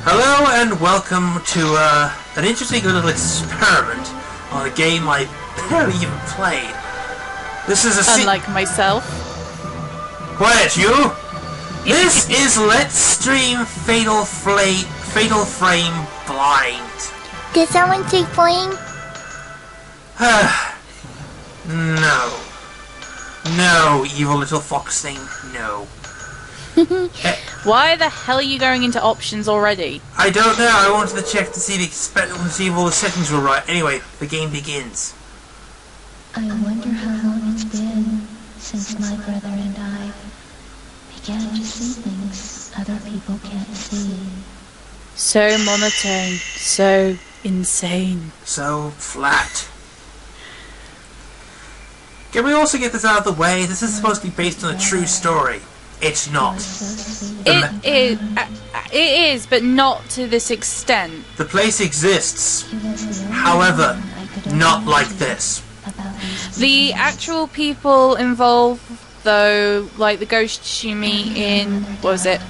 Hello and welcome to an interesting little experiment on a game I barely even played. This is a unlike myself. Quiet, you! This is Let's Stream Fatal Frame Blind. Did someone say flame? No. No, evil little fox thing, no. Why the hell are you going into options already? I don't know, I wanted to check to see if all the settings were right. Anyway, the game begins. I wonder how long it's been since my brother and I began to see things other people can't see. So monotone, so insane. So flat. Can we also get this out of the way? This is supposed to be based on a true story. It's not. It is, but not to this extent. The place exists. However, not like this. The actual people involved, though, like the ghosts you meet in, what was it?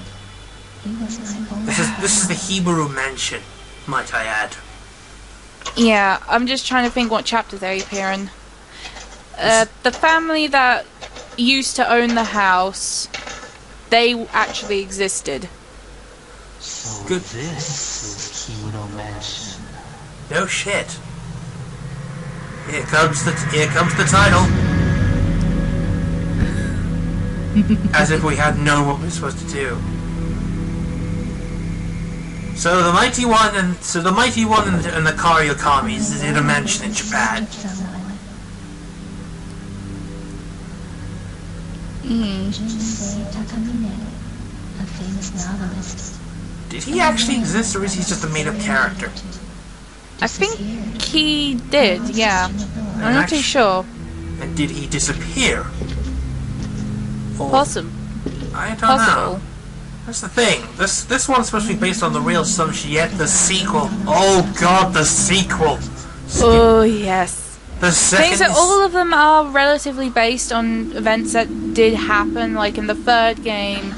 This is the Himuro mansion, might I add. Yeah, I'm just trying to think what chapter they appear in. The family that used to own the house, they actually existed. So Good. This is Himuro Mansion. No shit. Here comes the title. As if we had known what we were supposed to do. So the mighty one and the Kariookami is in a mansion in Japan. A famous novelist. Did he actually exist, or is he just a made-up character? I think he did, yeah. I'm not too sure. And did he disappear? Or, Possible. I don't know. That's the thing. This one's supposed to be based on the real stuff, yet the sequel. Oh god, the sequel. Oh yes. The second. Things that all of them are relatively based on events that did happen. Like in the third game,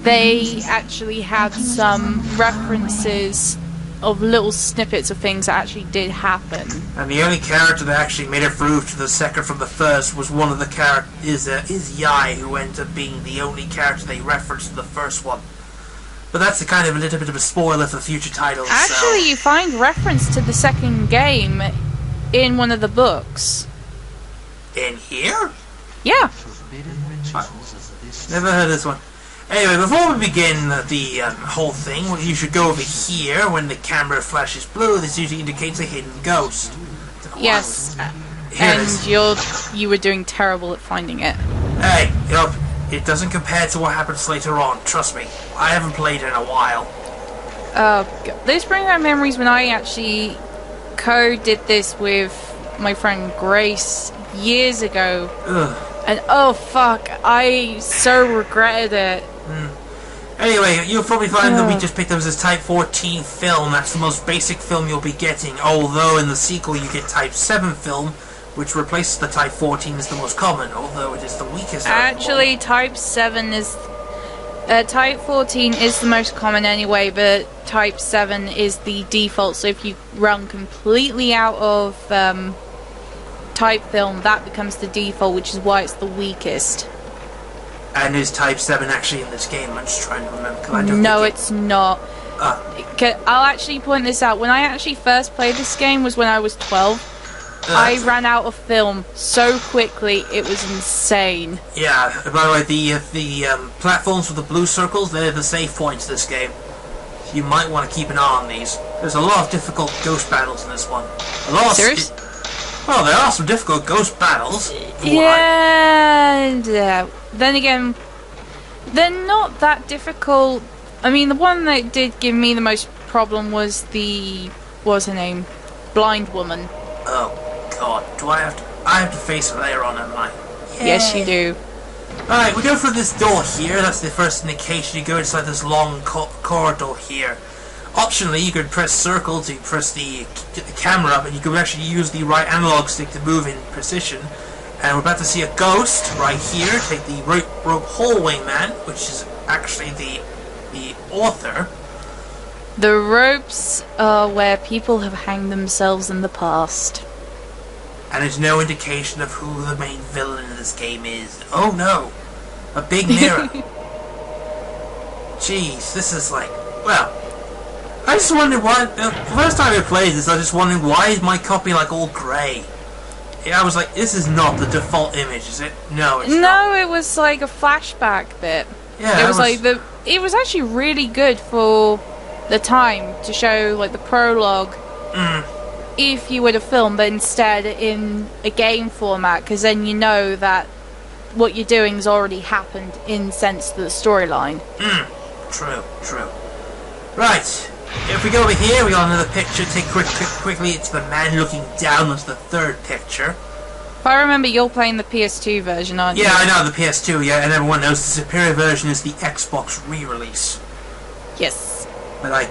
they actually had some references of little snippets of things that actually did happen. And the only character that actually made it through to the second from the first was one of the characters, is Yai, who ended up being the only character they referenced in the first one. But that's a kind of a little bit of a spoiler for future titles. Actually, so. you find reference to the second game in one of the books. In here? Yeah. Forbidden rituals of this. Never heard of this one. Anyway, before we begin the whole thing, you should go over here. When the camera flashes blue, this usually indicates a hidden ghost. Yes. Here it And is. you were doing terrible at finding it. Hey, it doesn't compare to what happens later on. Trust me, I haven't played in a while. This brings back memories when I actually did this with my friend Grace years ago. Ugh. And oh fuck, I so regretted it. Anyway, you'll probably find that we just picked up this Type 14 film. That's the most basic film you'll be getting. Although in the sequel you get Type 7 film, which replaces the Type 14 as the most common. Although it is the weakest. Actually, Type 7 is... Type 14 is the most common anyway, but Type 7 is the default. So if you run completely out of Type film, that becomes the default, which is why it's the weakest. And is Type 7 actually in this game? I'm just trying to remember. 'Cause I don't No, think it's not. I'll actually point this out. When I actually first played this game was when I was 12. I ran out of film so quickly, it was insane. Yeah, by the way, the platforms with the blue circles, they're the save points of this game. You might want to keep an eye on these. There's a lot of difficult ghost battles in this one. Serious? Well, there are some difficult ghost battles. Yeah. Then again, they're not that difficult. I mean, the one that did give me the most problem was what was her name? Blind woman. Oh god, I have to face her later on, haven't I? Yes, you do. Alright, we go through this door here. That's the first indication. You go inside this long corridor here. Optionally, you could press circle to press the camera up, and you could actually use the right analog stick to move in precision. And we're about to see a ghost right here. Take the rope hallway man, which is actually the author. The ropes are where people have hanged themselves in the past. And there's no indication of who the main villain in this game is. Oh no! A big mirror. Jeez, this is like... Well, I just wondered why... The first time I played this, I was just wondering why is my copy like all grey? Yeah, I was like, this is not the default image, is it? No, it's not. No, it was like a flashback bit. Yeah, it was like the... It was actually really good for the time to show like the prologue. If you were to film, but instead in a game format, because then you know that what you're doing has already happened in sense to the storyline. True, true. Right, if we go over here, we got another picture. Take quickly, it's the man looking down. That's the third picture. If I remember, you're playing the PS2 version, aren't you? Yeah, I know, the PS2, yeah, and everyone knows the superior version is the Xbox re-release. Yes. But I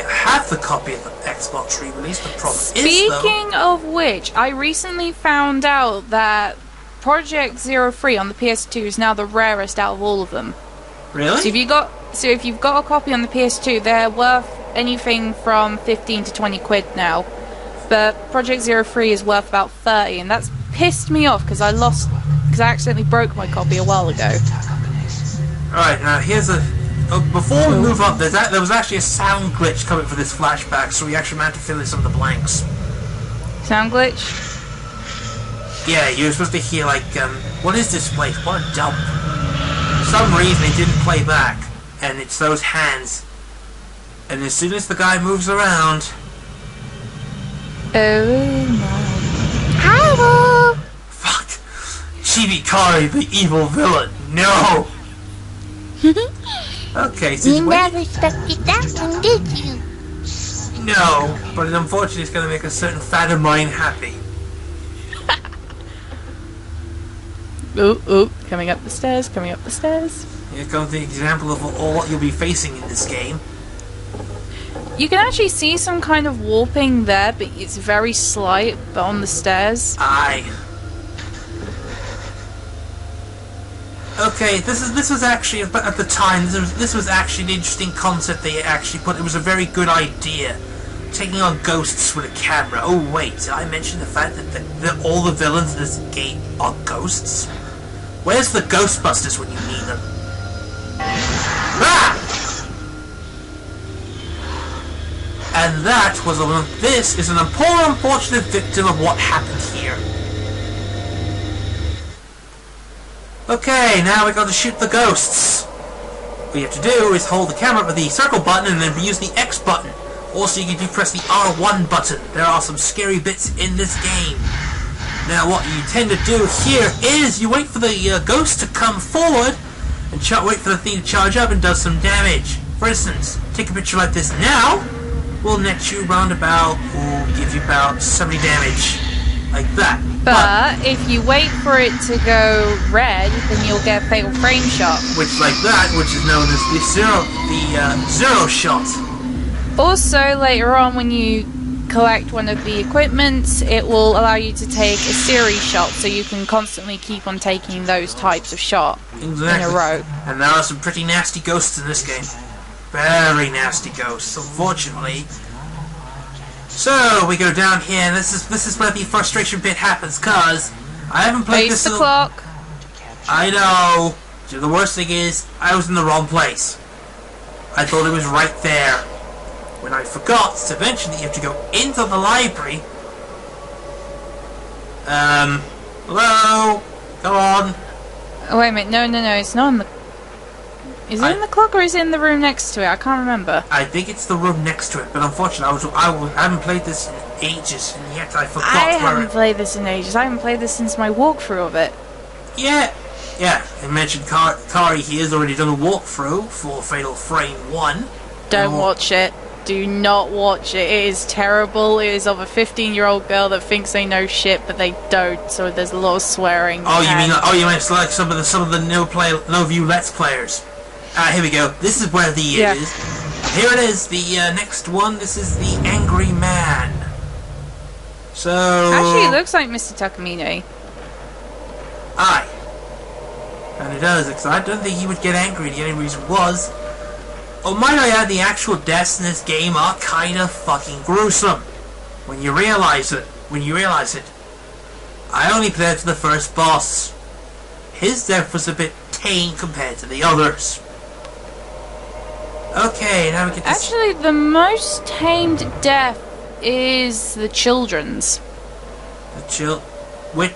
have the copy of the Xbox re-release. The problem is, though... Speaking of which, I recently found out that Project 03 on the PS2 is now the rarest out of all of them. Really? So if you've got a copy on the PS2, they're worth anything from 15 to 20 quid now. But Project 03 is worth about 30, and that's pissed me off because I accidentally broke my copy a while ago. Alright, now here's a... before we move up, there was actually a sound glitch coming for this flashback, so we actually had to fill in some of the blanks. Sound glitch? Yeah, you were supposed to hear like, what is this place? What a dump. For some reason it didn't play back, and it's those hands. And as soon as the guy moves around... Oh my... Hello! Fuck! Chibikari, the evil villain! No! Okay, so You never expected that one, did you? No, but unfortunately it's going to make a certain fan of mine happy. Ooh, coming up the stairs, coming up the stairs. Here comes the example of all what you'll be facing in this game. You can actually see some kind of warping there, but it's very slight, but on the stairs. Aye. Okay, this was actually, at the time, this was actually an interesting concept they actually put. It was a very good idea. Taking on ghosts with a camera. Oh wait, did I mention the fact that all the villains in this game are ghosts? Where's the Ghostbusters when you need them? Ah! And that was this is an poor unfortunate victim of what happened here. Okay, now we got to shoot the ghosts. What you have to do is hold the camera with the circle button and then use the X button. Also, you can press the R1 button. There are some scary bits in this game. Now, what you tend to do here is you wait for the ghost to come forward and wait for the thing to charge up and does some damage. For instance, take a picture like this now. Will net you round about, will give you about 70 damage. Like that. But if you wait for it to go red, then you'll get a fatal frame shot. Which, like that, which is known as the zero shot. Also, later on, when you collect one of the equipments, it will allow you to take a series shot, so you can constantly keep on taking those types of shot in a row. And there are some pretty nasty ghosts in this game. Very nasty ghosts, unfortunately. So we go down here, and this is where the frustration bit happens, cause I haven't played this. The clock. I know. The worst thing is, I was in the wrong place. I thought it was right there. When I forgot to mention that you have to go into the library. Hello? Come on. Oh, wait a minute, no, it's not in the... Is it in the clock or is it in the room next to it? I can't remember. I think it's the room next to it, but unfortunately I haven't played this in ages, and yet I forgot I haven't played this in ages. I haven't played this since my walkthrough of it. Yeah, I mentioned Kari, he has already done a walkthrough for Fatal Frame 1. Don't watch it. Do not watch it. It is terrible. It is of a 15-year-old girl that thinks they know shit, but they don't. So there's a lot of swearing. Oh, you mean like some of the no view Let's Players? Here we go. This is where the is. Here it is. The next one. This is the Angry Man. So actually, it looks like Mr. Takamine. Aye. And it does, because I don't think he would get angry. The only reason was Oh, might I add, the actual deaths in this game are kind of fucking gruesome. When you realize it. I only played to the first boss. His death was a bit tame compared to the others. Okay, now we get this. Actually, the most tamed death is the children's. Wait.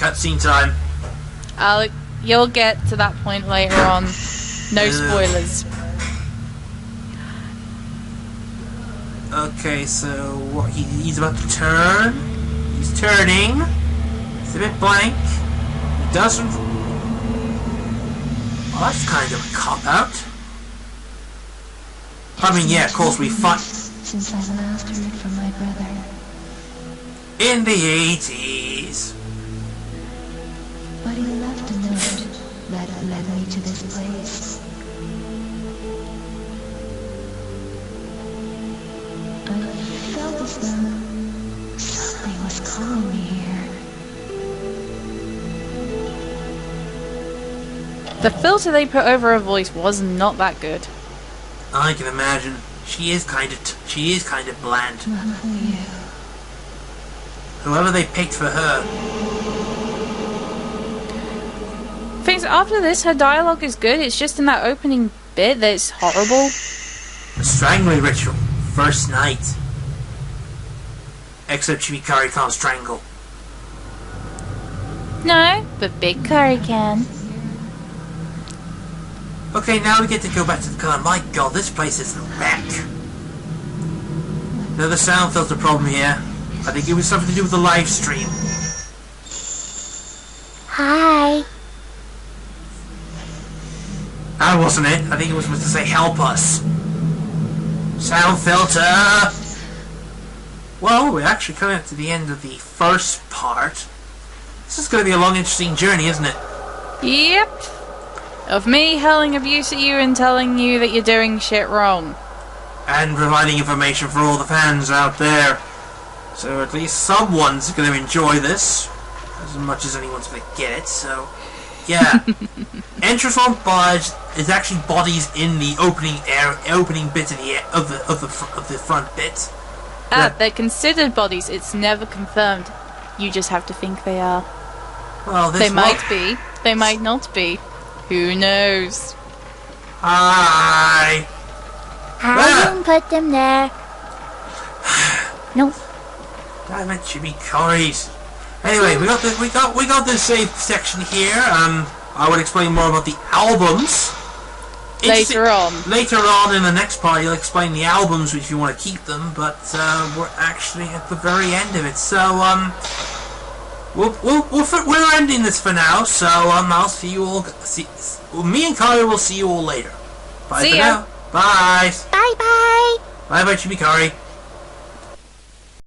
Cutscene time. You'll get to that point later on. No spoilers. Okay, so what? He's about to turn. He's turning. It's a bit blank. He doesn't. Oh, that's kind of a cop out. I mean, yeah, of course we fought Since I last heard from my brother. in the 80s. But he left a note that led me to this place. I felt as though something was calling me here. The filter they put over her voice was not that good. I can imagine. She is kind of bland. Not for you. Whoever they picked for her. Things after this, her dialogue is good. It's just in that opening bit that it's horrible. The strangling ritual. First night. Except Shimikari can't strangle. No, but Big Curry can. Okay, now we get to go back to the car. My god, this place is a wreck. Another sound filter problem here. I think it was something to do with the live stream. Hi. That wasn't it. I think it was supposed to say help us. Sound filter! Well, we're actually coming up to the end of the first part. This is going to be a long, interesting journey, isn't it? Yep. Of me hurling abuse at you and telling you that you're doing shit wrong. And providing information for all the fans out there. So at least someone's going to enjoy this. As much as anyone's going to get it, so... Yeah. Entrance on barge is actually bodies in the opening bit of the front bit. They're considered bodies. It's never confirmed. You just have to think they are. Well, They might be. They might not be. Who knows? Hi. I didn't put them there. Nope. Damn it, Shimikari's. Anyway, we got this save section here. I would explain more about the albums Later on. Later on in the next part, you'll explain the albums if you want to keep them. But we're actually at the very end of it, so we're ending this for now. So I'll see you all. Me and Kari will see you all later. Bye See for ya. now. Bye. Bye bye. Bye bye, Shimikari.